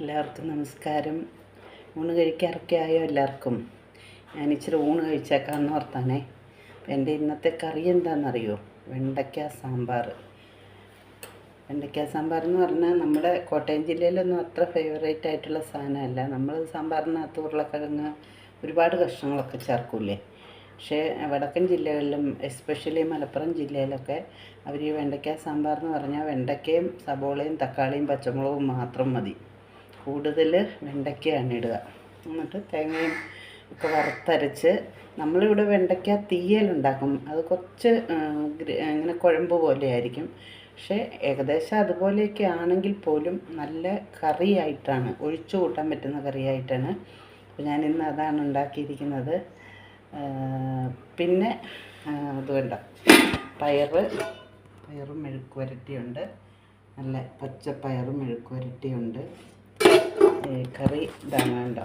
എല്ലാവർക്കും നമസ്കാരം. ഊണ് കഴിക്കാറൊക്കെ ആയോ എല്ലാവർക്കും? ഞാൻ ഇച്ചിരി ഊണ് കഴിച്ചേക്കാമെന്ന് ഓർത്താനേ. അപ്പം എൻ്റെ ഇന്നത്തെ കറി എന്താണെന്നറിയോ? വെണ്ടയ്ക്ക സാമ്പാർ. വെണ്ടയ്ക്ക സാമ്പാർ എന്ന് പറഞ്ഞാൽ നമ്മുടെ കോട്ടയം ജില്ലയിലൊന്നും അത്ര ഫേവറേറ്റ് ആയിട്ടുള്ള സാധനമല്ല. നമ്മൾ സാമ്പാറിനകത്ത് ഉരുളക്കിഴങ്ങ് ഒരുപാട് കഷ്ണങ്ങളൊക്കെ ചേർക്കൂലേ. പക്ഷേ വടക്കൻ ജില്ലകളിലും എസ്പെഷ്യലി മലപ്പുറം ജില്ലയിലൊക്കെ അവർ ഈ വെണ്ടയ്ക്ക സാമ്പാർ എന്ന് പറഞ്ഞാൽ വെണ്ടയ്ക്കയും സബോളയും തക്കാളിയും പച്ചമുളകും മാത്രം മതി. കൂടുതൽ വെണ്ടയ്ക്കയാണ് ഇടുക. എന്നിട്ട് തേങ്ങയും ഒക്കെ വറുത്തരച്ച് നമ്മളിവിടെ വെണ്ടയ്ക്ക തീയലുണ്ടാക്കും. അത് കുറച്ച് ഇങ്ങനെ കുഴമ്പ് പോലെ ആയിരിക്കും. പക്ഷേ ഏകദേശം അതുപോലെയൊക്കെ ആണെങ്കിൽ പോലും നല്ല കറിയായിട്ടാണ്, ഒഴിച്ചു കൂട്ടാൻ പറ്റുന്ന കറിയായിട്ടാണ്. അപ്പോൾ ഞാനിന്ന് അതാണ് ഉണ്ടാക്കിയിരിക്കുന്നത്. പിന്നെ അത് വേണ്ട, പയറും മെഴുക്ക് വരട്ടിയുണ്ട്. നല്ല പച്ചപ്പയറും മെഴുക്ക് വരട്ടിയുണ്ട്. കറി ഇതാണ് വേണ്ട.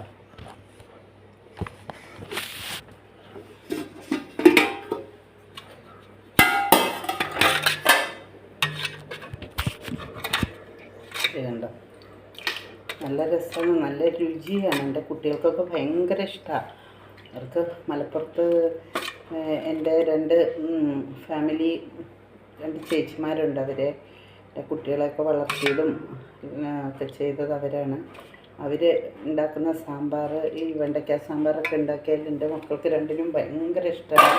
കണ്ടോ, നല്ല രസമാണ്, നല്ല രുചിയാണ്. എൻ്റെ കുട്ടികൾക്കൊക്കെ ഭയങ്കര ഇഷ്ടമാണ്. അവർക്ക് മലപ്പുറത്ത് എൻ്റെ രണ്ട് ചേച്ചിമാരുണ്ട്. എൻ്റെ കുട്ടികളെയൊക്കെ വളർത്തിയതും ഒക്കെ ചെയ്തത് അവരാണ്. അവർ ഉണ്ടാക്കുന്ന സാമ്പാർ, ഈ വെണ്ടയ്ക്ക സാമ്പാറൊക്കെ ഉണ്ടാക്കിയാൽ എൻ്റെ മക്കൾക്ക് രണ്ടിനും ഭയങ്കര ഇഷ്ടമാണ്.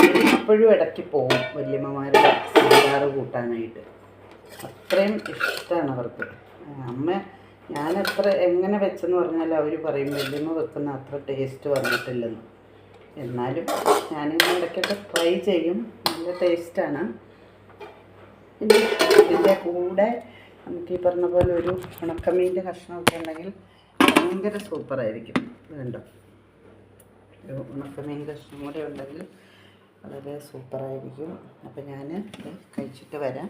അവരിപ്പോഴും ഇടയ്ക്ക് പോകും വല്യമ്മമാരുടെ സാമ്പാർ കൂട്ടാനായിട്ട്. അത്രയും ഇഷ്ടമാണ് അവർക്ക്. ഞാനെത്ര എങ്ങനെ വെച്ചെന്ന് പറഞ്ഞാൽ അവർ പറയും വല്യമ്മ വെക്കുന്ന അത്ര ടേസ്റ്റ് വന്നിട്ടില്ലെന്ന്. എന്നാലും ഞാനിങ്ങനെ ഇടയ്ക്കൊക്കെ ട്രൈ ചെയ്യും. നല്ല ടേസ്റ്റാണ്. പിന്നെ ഇതിൻ്റെ കൂടെ നമുക്ക് ഈ പറഞ്ഞ പോലെ ഒരു ഉണക്കമീൻ്റെ കഷ്ണമൊക്കെ ഉണ്ടെങ്കിൽ ഭയങ്കര സൂപ്പറായിരിക്കും. ഇതുണ്ടോ, ഒരു ഉണക്കമീൻ കഷ്ണം കൂടെ ഉണ്ടെങ്കിൽ വളരെ സൂപ്പറായിരിക്കും. അപ്പോൾ ഞാൻ കഴിച്ചിട്ട് വരാം.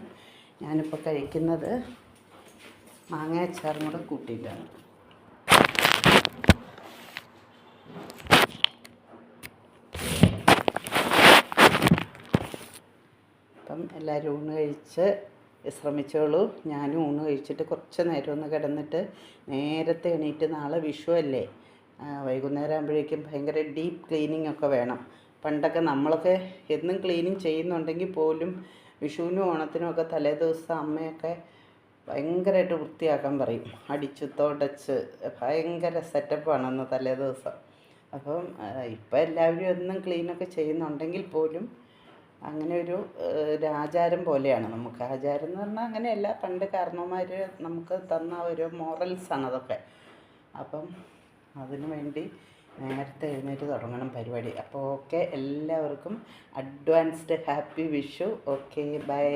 ഞാനിപ്പോൾ കഴിക്കുന്നത് മാങ്ങ അച്ചാറും കൂടെ കൂട്ടിയിട്ടാണ്. അപ്പം എല്ലാവരും ഊണ് കഴിച്ച് വിശ്രമിച്ചോളൂ. ഞാനും ഊണ് കഴിച്ചിട്ട് കുറച്ച് നേരം ഒന്ന് കിടന്നിട്ട് നേരത്തെ എണീറ്റ്, നാളെ വിഷു അല്ലേ, വൈകുന്നേരം ആകുമ്പോഴേക്കും ഭയങ്കര ഡീപ്പ് ക്ലീനിങ് ഒക്കെ വേണം. പണ്ടൊക്കെ നമ്മളൊക്കെ എന്നും ക്ലീനിങ് ചെയ്യുന്നുണ്ടെങ്കിൽ പോലും വിഷുവിനും ഓണത്തിനും ഒക്കെ തലേ ദിവസം അമ്മയൊക്കെ ഭയങ്കരമായിട്ട് വൃത്തിയാക്കാൻ പറയും. അടിച്ച് തുടച്ച് ഭയങ്കര സെറ്റപ്പാണ് അന്ന് തലേ ദിവസം. അപ്പം ഇപ്പം എല്ലാവരും എന്നും ക്ലീനൊക്കെ ചെയ്യുന്നുണ്ടെങ്കിൽ പോലും അങ്ങനെ ഒരു ആചാരം പോലെയാണ്. നമുക്ക് ആചാരം എന്ന് പറഞ്ഞാൽ അങ്ങനെയല്ല, പണ്ട് കാരണവന്മാർ നമുക്ക് തന്ന ഒരു മോറൽസാണ് അതൊക്കെ. അപ്പം അതിനു വേണ്ടി നേരത്തെ എഴുന്നേറ്റ് തുടങ്ങണം പരിപാടി. അപ്പോൾ ഓക്കെ, എല്ലാവർക്കും advanced happy Vishu. Okay, by.